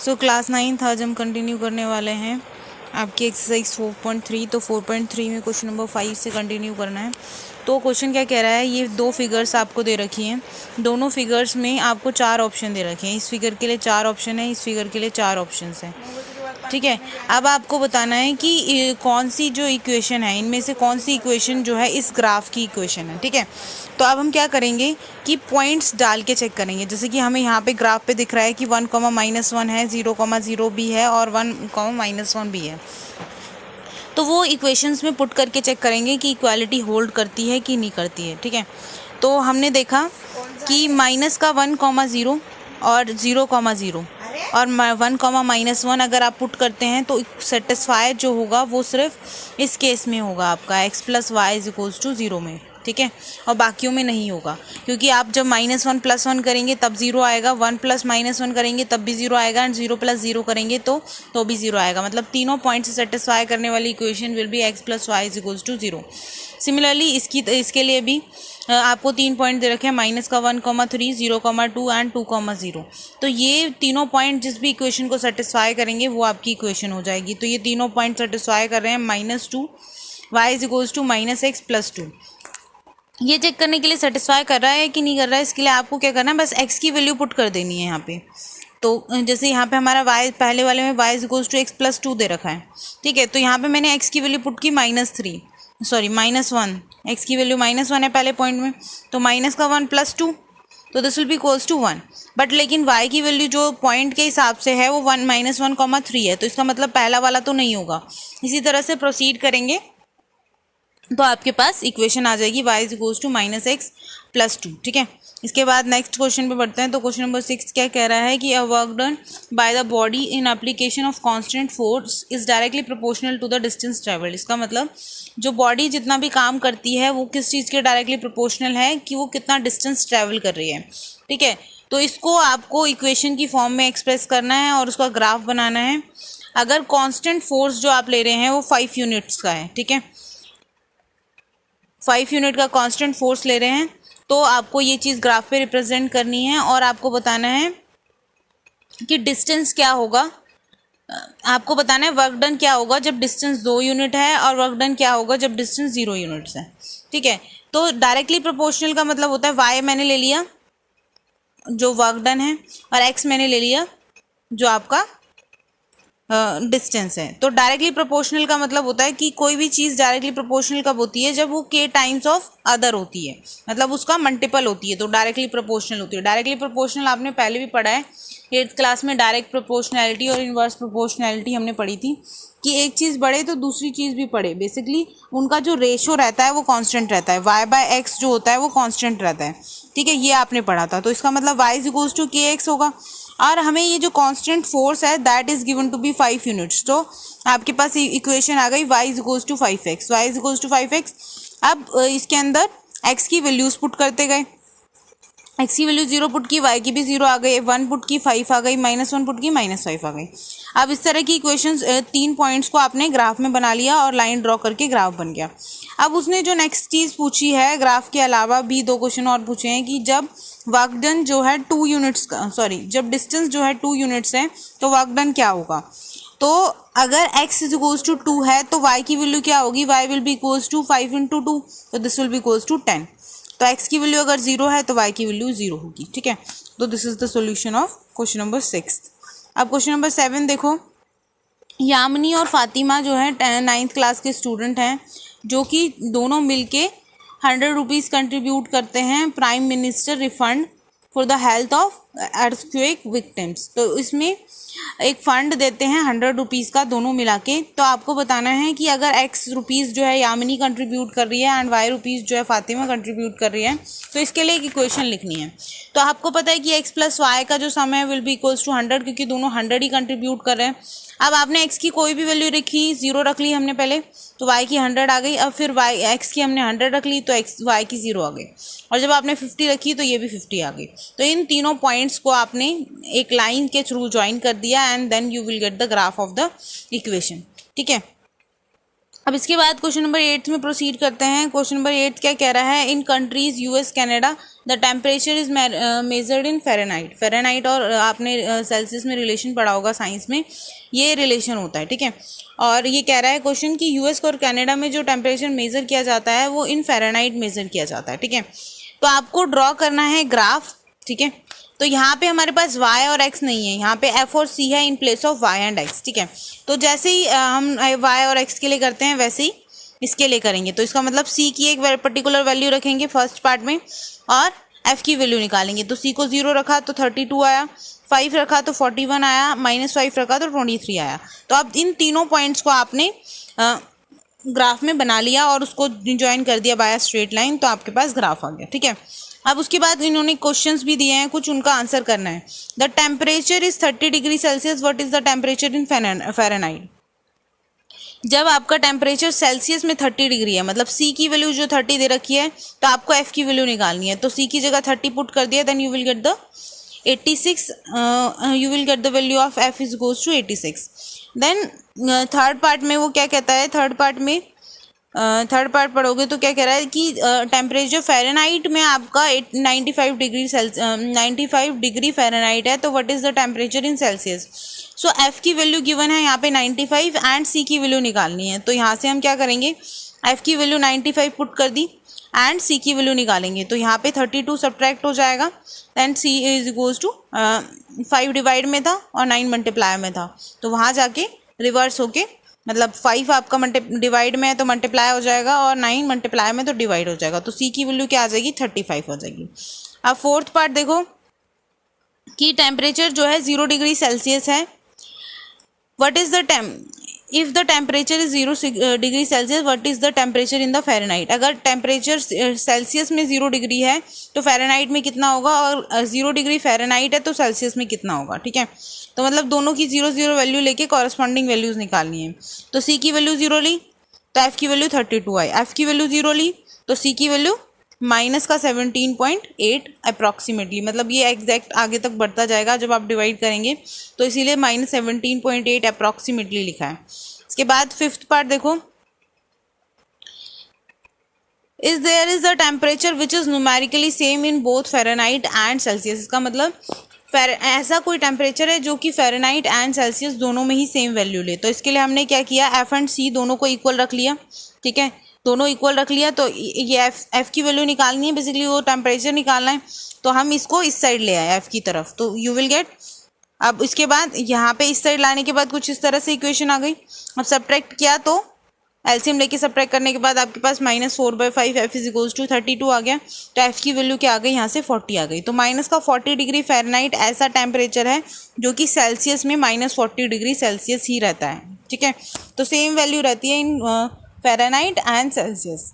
So class 9th आज हम continue करने वाले हैं आपकी एक्सरसाइज 4.3। तो 4.3 में क्वेश्चन नंबर 5 से कंटिन्यू करना है। तो क्वेश्चन क्या कह रहा है, ये दो फिगर्स आपको दे रखी हैं, दोनों फिगर्स में आपको 4 ऑप्शन दे रखे हैं। इस फिगर के लिए 4 ऑप्शन है, इस फिगर के लिए 4 ऑप्शन है, ठीक है। अब आपको बताना है कि कौन सी जो इक्वेशन है इनमें से कौन सी इक्वेशन जो है इस ग्राफ की इक्वेशन है, ठीक है। तो अब हम क्या करेंगे कि पॉइंट्स डाल के चेक करेंगे। जैसे कि हमें यहाँ पे ग्राफ पे दिख रहा है कि 1, -1 है, 0, 0 भी है और 1, -1 भी है। तो वो इक्वेशंस में पुट करके चेक करेंगे कि इक्वालिटी होल्ड करती है कि नहीं करती है, ठीक है। तो हमने देखा कि माइनस का 1, 0 और 0, 0 और 1, -1 अगर आप पुट करते हैं तो सेटिस्फाई जो होगा वो सिर्फ इस केस में होगा आपका x + y = 0 में, ठीक है। और बाकियों में नहीं होगा, क्योंकि आप जब -1 + 1 करेंगे तब 0 आएगा, 1 + -1 करेंगे तब भी 0 आएगा, एंड 0 + 0 करेंगे तो भी 0 आएगा। मतलब तीनों पॉइंट से सेटिस्फाई करने वाली equation will be x + y = 0। Similarly इसके लिए भी आपको 3 पॉइंट दे रखे हैं, -1, 3, 0, 2 एंड 2, 0। तो ये तीनों पॉइंट जिस भी इक्वेशन को सेटिस्फाई करेंगे वो आपकी इक्वेशन हो जाएगी। तो ये तीनों पॉइंट सेटिस्फाई कर रहे हैं, -2 y = -x + 2। ये चेक करने के लिए सेटिस्फाई कर रहा है कि नहीं कर रहा है, इसके लिए आपको क्या करना है, बस x की वैल्यू पुट कर देनी है यहाँ पे। तो जैसे यहाँ पे हमारा y पहले वाले में y = x + 2 दे रखा है, ठीक है। तो यहाँ पे मैंने x की वैल्यू पुट की -1, x की वैल्यू -1 है पहले पॉइंट में, तो -1 + 2, तो this will be equals to 1। But लेकिन y की वैल्यू जो पॉइंट के हिसाब से है वो 1, -1, 3 है, तो इसका मतलब पहला वाला तो नहीं होगा। इसी तरह से प्रोसीड करेंगे तो आपके पास इक्वेशन आ जाएगी y = -x + 2, ठीक है। इसके बाद नेक्स्ट क्वेश्चन पे बढ़ते हैं। तो क्वेश्चन नंबर 6 क्या कह रहा है कि a work done by the body in application of constant force is directly proportional to the distance travelled. इसका मतलब जो बॉडी जितना भी काम करती है वो किस चीज़ के डायरेक्टली प्रोपोर्शनल है कि वो कितना डिस्टेंस ट्रेवल कर रही है, ठीक है। तो इसको आपको इक्वेशन की फॉर्म में एक्सप्रेस करना है और उसका ग्राफ बनाना है। अगर कांस्टेंट फोर्स जो आप ले रहे हैं वो 5 यूनिट्स का है, ठीक है, 5 यूनिट का कांस्टेंट फोर्स ले रहे हैं, तो आपको ये चीज़ ग्राफ पे रिप्रेजेंट करनी है और आपको बताना है कि डिस्टेंस क्या होगा। आपको बताना है वर्क डन क्या होगा जब डिस्टेंस 2 यूनिट है और वर्क डन क्या होगा जब डिस्टेंस 0 यूनिट्स है, ठीक है। तो डायरेक्टली प्रोपोर्शनल का मतलब होता है y मैंने ले लिया जो वर्क डन है और x मैंने ले लिया जो आपका डिस्टेंस है। तो डायरेक्टली प्रोपोर्शनल का मतलब होता है कि कोई भी चीज़ डायरेक्टली प्रोपोर्शनल कब होती है, जब वो k टाइम्स ऑफ अदर होती है, मतलब उसका मल्टीपल होती है, तो डायरेक्टली प्रोपोर्शनल होती है। डायरेक्टली प्रोपोर्शनल आपने पहले भी पढ़ा है 8th क्लास में, डायरेक्ट प्रोपोर्शनैलिटी और इन्वर्स प्रोपोर्शनैलिटी हमने पढ़ी थी कि एक चीज़ बढ़े तो दूसरी चीज़ भी बढ़े। बेसिकली उनका जो रेशो रहता है वो कांस्टेंट रहता है, y/x जो होता है वो कांस्टेंट रहता है, ठीक है, ये आपने पढ़ा था। तो इसका मतलब y = kx होगा और हमें ये जो कांस्टेंट फोर्स है that is given to be 5 units. तो आपके पास इक्वेशन आ गई y = 5x, y = 5x। अब इसके अंदर x की वैल्यूज पुट करते गए, x की वैल्यू 0 पुट की, y की भी 0 आ गई, 1 पुट की 5 आ गई, -1 पुट की -5 आ गई। अब इस तरह की इक्वेशंस 3 पॉइंट्स को आपने ग्राफ में बना लिया और लाइन ड्रॉ करके ग्राफ बन गया। अब उसने जो नेक्स्ट चीज़ पूछी है, ग्राफ के अलावा भी 2 क्वेश्चन और पूछे हैं कि जब वर्क डन जो है 2 यूनिट्स का, जब डिस्टेंस जो है 2 यूनिट्स है तो वर्क डन क्या होगा। तो अगर x = 2 है तो y की वैल्यू क्या होगी, y will be equals to 5 × 2, तो this will be equals to 10। तो x की वैल्यू अगर 0 है तो y की वैल्यू 0 होगी, ठीक है। तो this is the solution of question number 6। अब क्वेश्चन नंबर 7 देखो, यामिनी और फातिमा जो है 9th क्लास के स्टूडेंट हैं, जो कि दोनों मिलके 100 रुपीज़ कंट्रीब्यूट करते हैं prime minister refund for the health of earthquake victims. तो इसमें एक फंड देते हैं 100 रुपीज़ का दोनों मिला के। तो आपको बताना है कि अगर x रुपीज़ जो है यामिनी कंट्रीब्यूट कर रही है एंड y रुपीज़ जो है फातिमा कंट्रीब्यूट कर रही है, तो इसके लिए एक इक्वेशन लिखनी है। तो आपको पता है कि x + y का जो सम है विल बी इक्वल्स टू 100, क्योंकि दोनों 100 ही कंट्रीब्यूट कर रहे हैं। अब आपने x की कोई भी वैल्यू रखी, 0 रख ली हमने पहले, तो y की 100 आ गई। अब फिर x की हमने 100 रख ली तो y की 0 आ गई, और जब आपने 50 रखी तो ये भी 50 आ गई। तो इन तीनों पॉइंट्स को आपने एक लाइन के थ्रू ज्वाइन कर दिया and then you will get the graph of the equation, ठीक है। अब इसके बाद क्वेश्चन नंबर 8 में प्रोसीड करते हैं। क्वेश्चन नंबर 8 क्या कह रहा है, in countries US Canada the temperature is measured in Fahrenheit. Fahrenheit और आपने सेल्सियस में रिलेशन पढ़ा होगा साइंस में, ये रिलेशन होता है, ठीक है। और ये कह रहा है क्वेश्चन कि यूएस और कनाडा में जो टेम्परेचर मेज़र किया जाता है वो इन फ़ारेनहाइट मेज़र किया जाता है, ठीक है। तो आपको ड्रॉ करना है ग्राफ, ठीक है। तो यहाँ पे हमारे पास y और x नहीं है, यहाँ पे f और c है in place of y and x, ठीक है। तो जैसे ही हम y और x के लिए करते हैं वैसे ही इसके लिए करेंगे। तो इसका मतलब c की एक पर्टिकुलर वैल्यू रखेंगे फर्स्ट पार्ट में और f की वैल्यू निकालेंगे। तो c को 0 रखा तो 32 आया, 5 रखा तो 41 आया, -5 रखा तो 23 आया। तो अब इन तीनों पॉइंट्स को आपने ग्राफ में बना लिया और उसको ज्वाइन कर दिया बाय स्ट्रेट लाइन, तो आपके पास ग्राफ आ गया, ठीक है। अब उसके बाद इन्होंने क्वेश्चंस भी दिए हैं कुछ, उनका आंसर करना है। The temperature is 30 degree Celsius, what is the temperature in Fahrenheit. जब आपका टेम्परेचर सेल्सियस में 30 डिग्री है, मतलब सी की वैल्यू जो 30 दे रखी है, तो आपको एफ की वैल्यू निकालनी है। तो सी की जगह 30 पुट कर दिया, then you will get the 86, you will get the value of F is goes to 86। Then third part में वो क्या कहता है, थर्ड पार्ट पढ़ोगे तो क्या कह रहा है कि टेम्परेचर फ़ारेनहाइट में आपका 95 डिग्री फ़ारेनहाइट है, तो what is the temperature in Celsius. So F की वैल्यू गिवन है यहाँ पे 95 एंड सी की वैल्यू निकालनी है। तो यहाँ से हम क्या करेंगे, एफ़ की वैल्यू 95 पुट कर दी एंड सी की वैल्यू निकालेंगे। तो यहाँ पे 32 सब्ट्रैक्ट हो जाएगा, and C is equals to 5 divide में था और 9 मल्टीप्लाई में था, तो वहाँ जाके रिवर्स होके, मतलब 5 आपका डिवाइड में है तो मल्टीप्लाई हो जाएगा और 9 मल्टीप्लाई में तो डिवाइड हो जाएगा। तो सी की वैल्यू क्या आ जाएगी, 35 हो जाएगी। अब फोर्थ पार्ट देखो कि टेम्परेचर जो है 0 डिग्री सेल्सियस है, what is the if the temperature is 0 degree Celsius, what is the temperature in the Fahrenheit. अगर टेम्परेचर सेल्सियस में 0 डिग्री है तो फ़ारेनहाइट में कितना होगा, और 0 डिग्री फ़ारेनहाइट है तो सेल्सियस में कितना होगा, ठीक है। तो मतलब दोनों की 0 वैल्यू लेके कॉरस्पॉन्डिंग वैल्यूज निकालनी है। तो सी की वैल्यू 0 ली तो एफ की वैल्यू 32 आई, एफ की वैल्यू 0 ली तो सी की वैल्यू माइनस का 17.8 अप्रॉक्सीमेटली, मतलब ये एग्जैक्ट आगे तक बढ़ता जाएगा जब आप डिवाइड करेंगे, तो इसीलिए -17.8 अप्रॉक्सीमेटली लिखा है। इसके बाद फिफ्थ पार्ट देखो, is there is the temperature which is numerically same in both Fahrenheit and Celsius. इसका मतलब ऐसा कोई टेम्परेचर है जो कि फ़ारेनहाइट एंड सेल्सियस दोनों में ही सेम वैल्यू ले। तो इसके लिए हमने क्या किया, एफ एंड सी दोनों को इक्वल रख लिया, ठीक है। दोनों इक्वल रख लिया तो ये एफ की वैल्यू निकालनी है, बेसिकली वो टेम्परेचर निकालना है, तो हम इसको इस साइड ले आए एफ की तरफ, तो यू विल गेट। अब इसके बाद यहाँ पे इस साइड लाने के बाद कुछ इस तरह से इक्वेशन आ गई। अब सब्ट्रैक्ट किया तो एलसीएम लेके सब्ट्रैक्ट करने के बाद आपके पास -4/5 एफ इज इक्वल्स टू 32 आ गया। तो एफ की वैल्यू क्या आ गई, यहाँ से 40 आ गई। तो -40 डिग्री फ़ारेनहाइट ऐसा टेम्परेचर है जो कि सेल्सियस में -40 डिग्री सेल्सियस ही रहता है, ठीक है। तो सेम वैल्यू रहती है इन फ़ारेनहाइट एंड सेल्सियस।